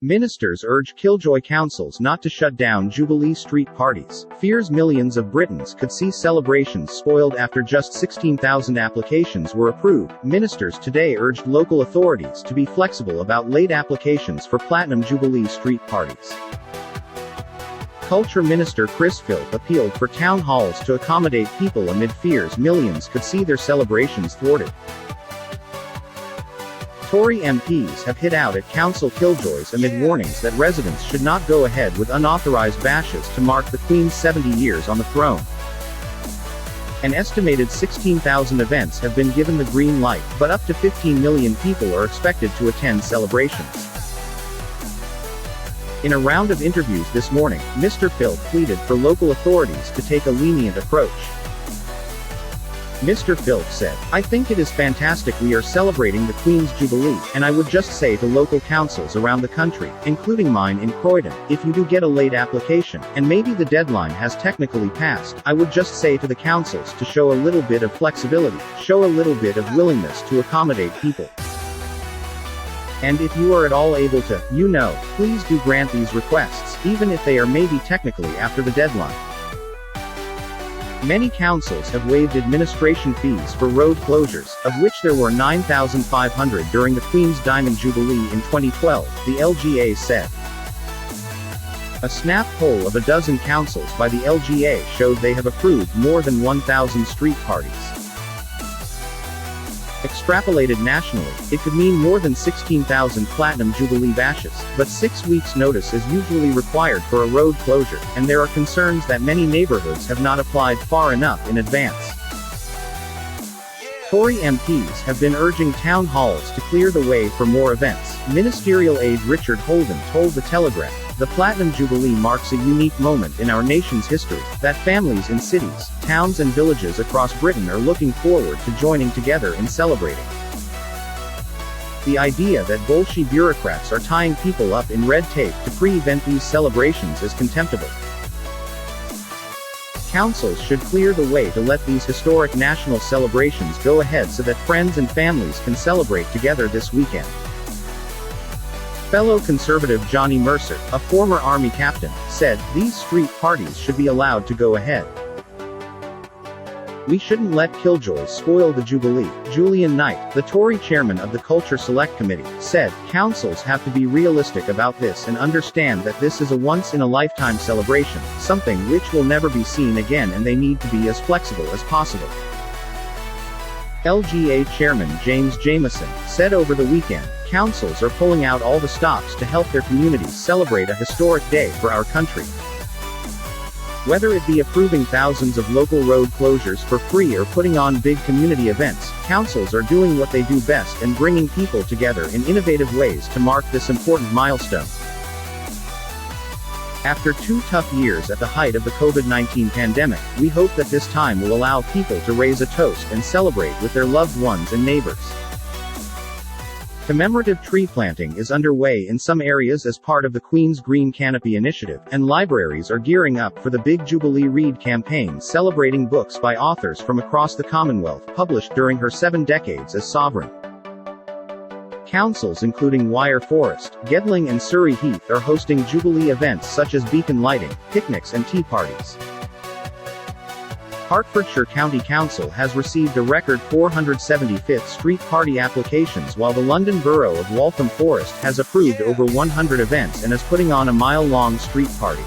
Ministers urge killjoy councils not to shut down Jubilee Street parties. Fears millions of Britons could see celebrations spoiled after just 16,000 applications were approved. Ministers today urged local authorities to be flexible about late applications for Platinum Jubilee Street parties. Culture Minister Chris Philp appealed for town halls to accommodate people amid fears millions could see their celebrations thwarted. Tory MPs have hit out at council killjoys amid warnings that residents should not go ahead with unauthorised bashes to mark the Queen's 70 years on the throne. An estimated 16,000 events have been given the green light, but up to 15 million people are expected to attend celebrations. In a round of interviews this morning, Mr Philp pleaded for local authorities to take a lenient approach. Mr Philp said, "I think it is fantastic we are celebrating the Queen's Jubilee, and I would just say to local councils around the country, including mine in Croydon, if you do get a late application, and maybe the deadline has technically passed, I would just say to the councils to show a little bit of flexibility, show a little bit of willingness to accommodate people. And if you are at all able to, please do grant these requests, even if they are maybe technically after the deadline." Many councils have waived administration fees for road closures, of which there were 9,500 during the Queen's Diamond Jubilee in 2012, the LGA said. A snap poll of a dozen councils by the LGA showed they have approved more than 1,000 street parties. Extrapolated nationally, it could mean more than 16,000 Platinum Jubilee bashes, but 6 weeks' notice is usually required for a road closure, and there are concerns that many neighbourhoods have not applied far enough in advance. Tory MPs have been urging town halls to clear the way for more events. Ministerial aide Richard Holden told the Telegraph, "The Platinum Jubilee marks a unique moment in our nation's history, that families in cities, towns and villages across Britain are looking forward to joining together in celebrating. The idea that bolshie bureaucrats are tying people up in red tape to prevent these celebrations is contemptible. Councils should clear the way to let these historic national celebrations go ahead so that friends and families can celebrate together this weekend." Fellow Conservative Johnny Mercer, a former Army captain, said, "These street parties should be allowed to go ahead. We shouldn't let killjoys spoil the Jubilee." Julian Knight, the Tory chairman of the Culture Select Committee, said, "Councils have to be realistic about this and understand that this is a once-in-a-lifetime celebration, something which will never be seen again, and they need to be as flexible as possible." LGA chairman James Jamieson said over the weekend, "Councils are pulling out all the stops to help their communities celebrate a historic day for our country. Whether it be approving thousands of local road closures for free or putting on big community events, councils are doing what they do best and bringing people together in innovative ways to mark this important milestone." After 2 tough years at the height of the COVID-19 pandemic, we hope that this time will allow people to raise a toast and celebrate with their loved ones and neighbours. Commemorative tree planting is underway in some areas as part of the Queen's Green Canopy initiative, and libraries are gearing up for the Big Jubilee Read campaign celebrating books by authors from across the Commonwealth published during her 7 decades as sovereign. Councils including Wyre Forest, Gedling and Surrey Heath are hosting Jubilee events such as beacon lighting, picnics and tea parties. Hertfordshire County Council has received a record 475th street party applications, while the London Borough of Wyre Forest has approved over 100 events and is putting on a mile-long street party.